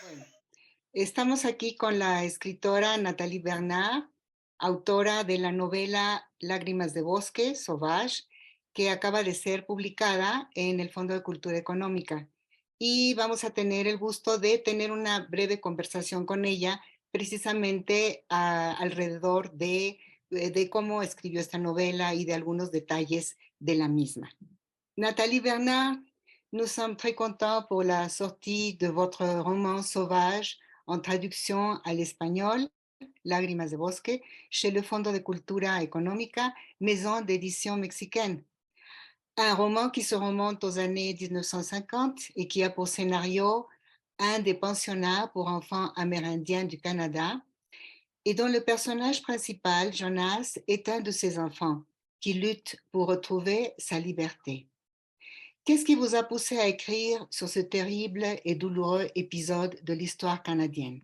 Bueno, estamos aquí con la escritora Nathalie Bernard, autora de la novela Lágrimas de Bosque, Sauvage, que acaba de ser publicada en el Fondo de Cultura Económica. Y vamos a tener el gusto de tener una breve conversación con ella, precisamente alrededor de cómo escribió esta novela y de algunos detalles de la misma. Nathalie Bernard, nous sommes très contents pour la sortie de votre roman Sauvage en traduction à l'espagnol, Lágrimas de Bosque, chez le Fondo de Cultura Económica, maison d'édition mexicaine. Un roman qui se remonte aux années 1950 et qui a pour scénario un des pensionnats pour enfants amérindiens du Canada et dont le personnage principal, Jonas, est un de ces enfants qui lutte pour retrouver sa liberté. Qu'est-ce qui vous a poussé à écrire sur ce terrible et douloureux épisode de l'histoire canadienne?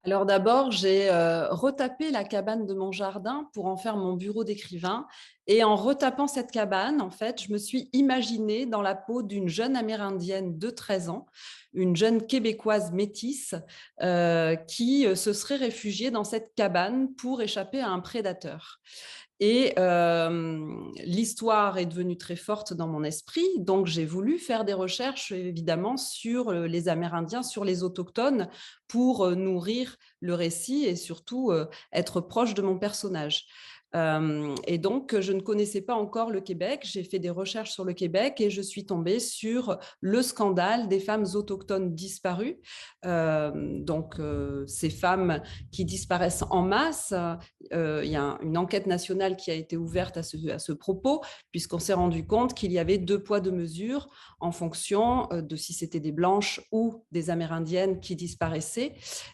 Alors d'abord, j'ai retapé la cabane de mon jardin pour en faire mon bureau d'écrivain. Et en retapant cette cabane, en fait, je me suis imaginée dans la peau d'une jeune Amérindienne de 13 ans, une jeune Québécoise métisse qui se serait réfugiée dans cette cabane pour échapper à un prédateur. Et l'histoire est devenue très forte dans mon esprit, donc j'ai voulu faire des recherches évidemment sur les Amérindiens, sur les autochtones, pour nourrir le récit et surtout être proche de mon personnage. Et donc, je ne connaissais pas encore le Québec. J'ai fait des recherches sur le Québec et je suis tombée sur le scandale des femmes autochtones disparues. Ces femmes qui disparaissent en masse. Il y a une enquête nationale qui a été ouverte à ce propos, puisqu'on s'est rendu compte qu'il y avait deux poids, deux mesures en fonction de si c'était des Blanches ou des Amérindiennes qui disparaissaient,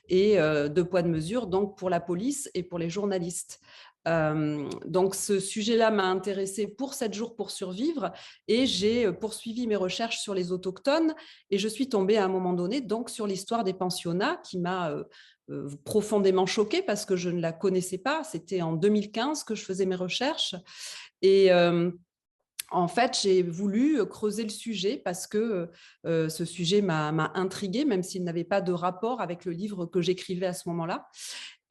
et deux poids, deux mesures donc pour la police et pour les journalistes. Donc ce sujet-là m'a intéressée pour 7 jours pour survivre et j'ai poursuivi mes recherches sur les autochtones et je suis tombée à un moment donné donc sur l'histoire des pensionnats qui m'a profondément choquée parce que je ne la connaissais pas. C'était en 2015 que je faisais mes recherches et en fait, j'ai voulu creuser le sujet parce que ce sujet m'a intriguée, même s'il n'avait pas de rapport avec le livre que j'écrivais à ce moment-là.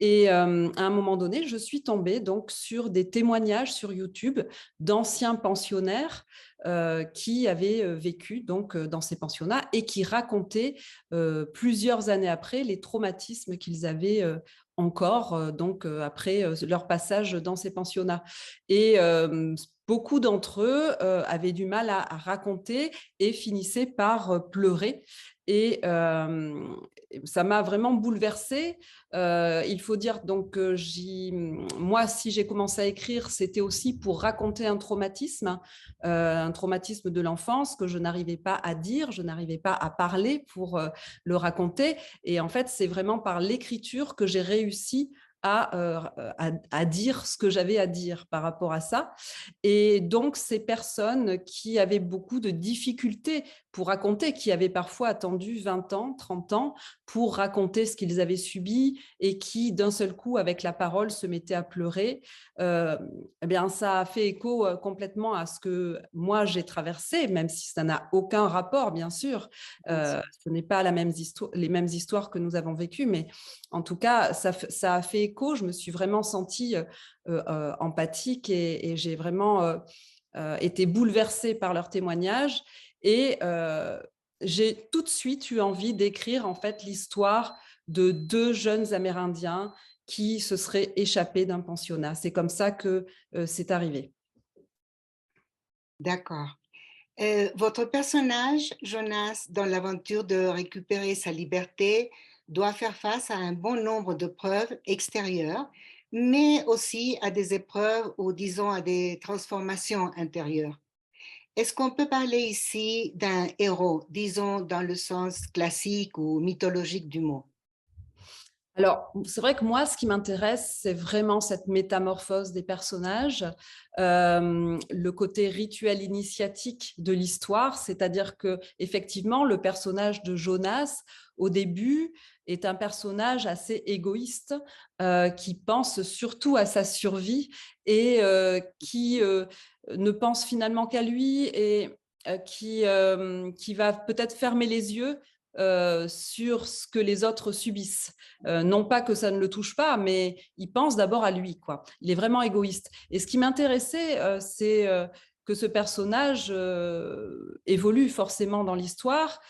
Et à un moment donné, je suis tombée donc sur des témoignages sur YouTube d'anciens pensionnaires qui avaient vécu donc dans ces pensionnats et qui racontaient plusieurs années après les traumatismes qu'ils avaient encore après leur passage dans ces pensionnats. Et beaucoup d'entre eux avaient du mal à raconter et finissaient par pleurer. Et ça m'a vraiment bouleversée. Il faut dire donc que moi, si j'ai commencé à écrire, c'était aussi pour raconter un traumatisme de l'enfance que je n'arrivais pas à dire, je n'arrivais pas à parler pour le raconter. Et en fait, c'est vraiment par l'écriture que j'ai réussi à dire ce que j'avais à dire par rapport à ça. Et donc, ces personnes qui avaient beaucoup de difficultés pour raconter, qui avaient parfois attendu 20 ans, 30 ans pour raconter ce qu'ils avaient subi et qui, d'un seul coup, avec la parole, se mettaient à pleurer, eh bien, ça a fait écho complètement à ce que moi, j'ai traversé, même si ça n'a aucun rapport, bien sûr. Bien sûr. Ce n'est pas les mêmes histoires que nous avons vécues, mais en tout cas, ça a fait écho. Je me suis vraiment sentie empathique et j'ai vraiment été bouleversée par leurs témoignages. Et j'ai tout de suite eu envie d'écrire en fait l'histoire de deux jeunes Amérindiens qui se seraient échappés d'un pensionnat. C'est comme ça que c'est arrivé. D'accord. Votre personnage, Jonas, dans l'aventure de récupérer sa liberté, doit faire face à un bon nombre de preuves extérieures, mais aussi à des épreuves ou disons à des transformations intérieures. Est-ce qu'on peut parler ici d'un héros, disons dans le sens classique ou mythologique du mot? Alors, c'est vrai que moi, ce qui m'intéresse, c'est vraiment cette métamorphose des personnages, le côté rituel initiatique de l'histoire, c'est-à-dire que effectivement, le personnage de Jonas, au début, est un personnage assez égoïste, qui pense surtout à sa survie et qui ne pense finalement qu'à lui. Et qui va peut-être fermer les yeux sur ce que les autres subissent. Non pas que ça ne le touche pas, mais il pense d'abord à lui, quoi. Il est vraiment égoïste. Et ce qui m'intéressait, c'est que ce personnage évolue forcément dans l'histoire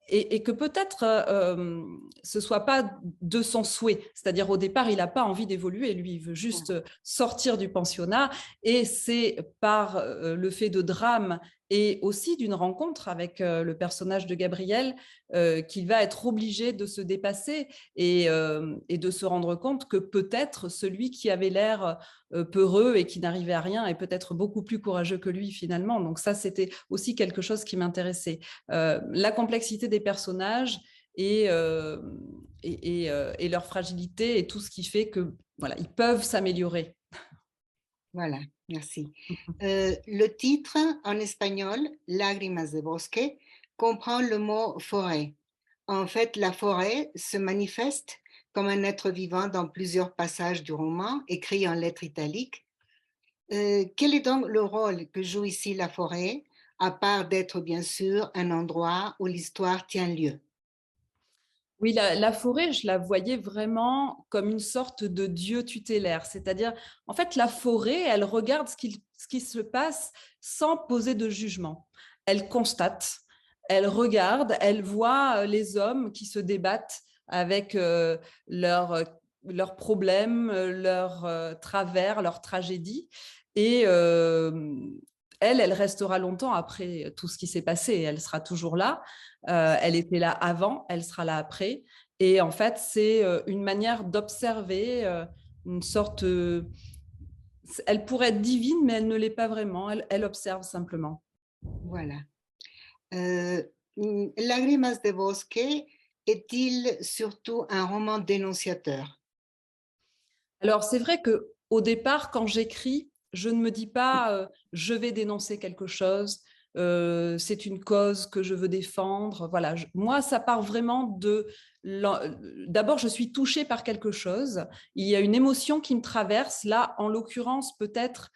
et que peut-être ce soit pas de son souhait. C'est-à-dire au départ, il n'a pas envie d'évoluer, lui, il veut juste sortir du pensionnat et c'est par le fait de drame et aussi d'une rencontre avec le personnage de Gabriel qu'il va être obligé de se dépasser et de se rendre compte que peut-être celui qui avait l'air peureux et qui n'arrivait à rien est peut-être beaucoup plus courageux que lui finalement. Donc ça, c'était aussi quelque chose qui m'intéressait. La complexité des personnages et leur fragilité et tout ce qui fait que voilà, ils peuvent s'améliorer. Voilà, merci. Le titre en espagnol, Lágrimas de bosque, comprend le mot forêt. En fait, la forêt se manifeste comme un être vivant dans plusieurs passages du roman, écrit en lettres italiques. Quel est donc le rôle que joue ici la forêt, à part d'être bien sûr un endroit où l'histoire tient lieu? Oui, la forêt, je la voyais vraiment comme une sorte de dieu tutélaire. C'est-à-dire, en fait, la forêt, elle regarde ce qui se passe sans poser de jugement. Elle constate, elle regarde, elle voit les hommes qui se débattent avec leurs problèmes, leurs travers, leurs tragédies. Et elle restera longtemps après tout ce qui s'est passé. Elle sera toujours là. Elle était là avant, elle sera là après. Et en fait, c'est une manière d'observer une sorte. Elle pourrait être divine, mais elle ne l'est pas vraiment. Elle observe simplement. Voilà. Lágrimas de bosque est-il surtout un roman dénonciateur? Alors, c'est vrai que au départ, quand j'écris, je ne me dis pas je vais dénoncer quelque chose, c'est une cause que je veux défendre. Voilà, moi, ça part vraiment de. D'abord, je suis touchée par quelque chose. Il y a une émotion qui me traverse. Là, en l'occurrence, peut-être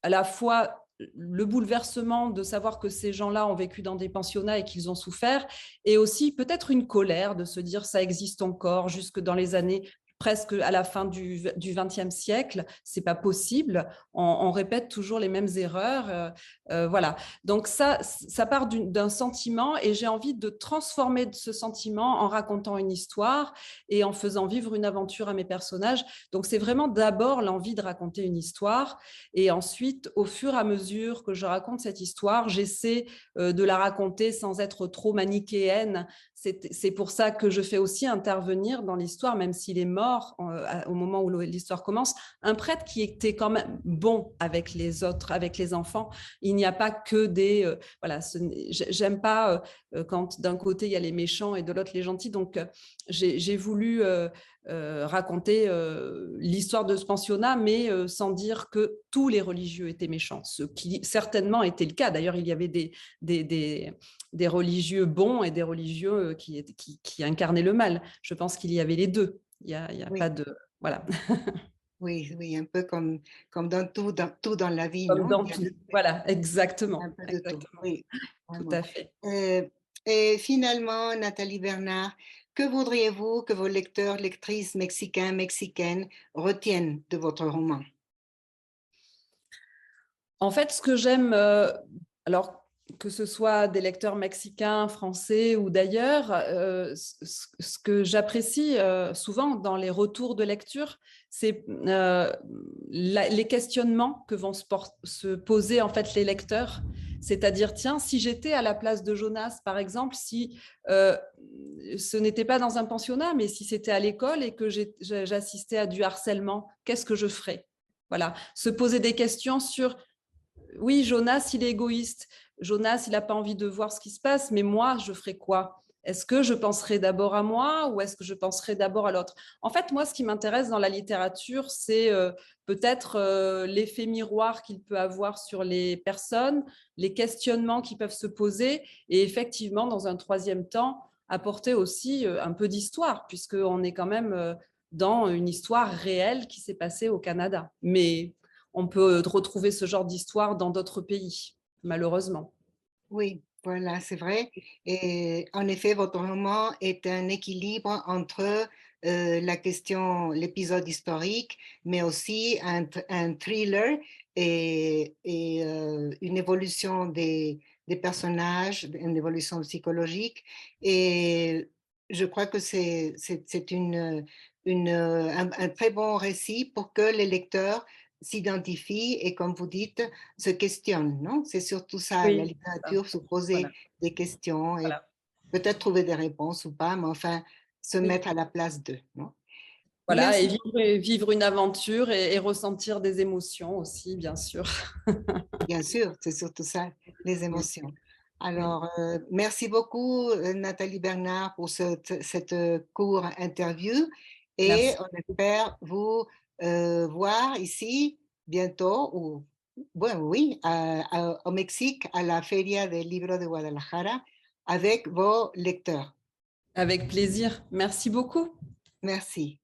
à la fois le bouleversement de savoir que ces gens-là ont vécu dans des pensionnats et qu'ils ont souffert, et aussi peut-être une colère de se dire ça existe encore jusque dans les années presque à la fin du XXe siècle, c'est pas possible. On répète toujours les mêmes erreurs, voilà. Donc ça part d'un sentiment et j'ai envie de transformer ce sentiment en racontant une histoire et en faisant vivre une aventure à mes personnages. Donc c'est vraiment d'abord l'envie de raconter une histoire et ensuite, au fur et à mesure que je raconte cette histoire, j'essaie de la raconter sans être trop manichéenne. C'est pour ça que je fais aussi intervenir dans l'histoire, même s'il est mort au moment où l'histoire commence, un prêtre qui était quand même bon avec les autres, avec les enfants. Il n'y a pas que des... voilà, j'aime pas quand d'un côté il y a les méchants et de l'autre les gentils. Donc j'ai voulu raconter l'histoire de ce pensionnat, mais sans dire que tous les religieux étaient méchants, ce qui certainement était le cas. D'ailleurs, il y avait des religieux bons et des religieux qui incarnaient le mal. Je pense qu'il y avait les deux. Il y a pas Oui, de... Voilà. oui, oui, un peu comme tout dans la vie, Comme non? dans Il y a tout. Voilà, un exactement. peu de tout. Exactement. Oui, Tout vraiment. à fait. Et finalement, Nathalie Bernard, que voudriez-vous que vos lecteurs, lectrices mexicains, mexicaines retiennent de votre roman? En fait, ce que j'aime, alors que ce soit des lecteurs mexicains, français ou d'ailleurs, ce que j'apprécie souvent dans les retours de lecture, c'est les questionnements que vont se poser en fait les lecteurs. C'est-à-dire, tiens, si j'étais à la place de Jonas, par exemple, si ce n'était pas dans un pensionnat, mais si c'était à l'école et que j'assistais à du harcèlement, qu'est-ce que je ferais? Voilà, se poser des questions sur oui, Jonas, il est égoïste. Jonas, il n'a pas envie de voir ce qui se passe, mais moi, je ferai quoi? Est-ce que je penserai d'abord à moi ou est-ce que je penserai d'abord à l'autre? En fait, moi, ce qui m'intéresse dans la littérature, c'est peut-être l'effet miroir qu'il peut avoir sur les personnes, les questionnements qui peuvent se poser et effectivement, dans un troisième temps, apporter aussi un peu d'histoire, puisqu'on est quand même dans une histoire réelle qui s'est passée au Canada. Mais on peut retrouver ce genre d'histoire dans d'autres pays, malheureusement. Oui, Voilà, c'est vrai. Et en effet, votre roman est un équilibre entre la question, l'épisode historique, mais aussi un thriller et une évolution des personnages, une évolution psychologique. Et je crois que c'est un très bon récit pour que les lecteurs s'identifient et, comme vous dites, se questionnent, non? C'est surtout ça, la Oui, c'est ça. littérature, se poser Voilà, des questions et voilà. peut-être trouver des réponses ou pas, mais enfin, se Oui. mettre à la place d'eux, non? Voilà, et Merci, vivre une aventure et ressentir des émotions aussi, bien sûr. bien sûr, c'est surtout ça, les Mm. émotions. Oui, Alors, merci beaucoup, Nathalie Bernard, pour cette court interview et merci. on espère vous voir ici bientôt, ou, bueno, oui, au Mexique, à la Feria del Libro de Guadalajara, avec vos lecteurs. Avec plaisir. Merci beaucoup. Merci.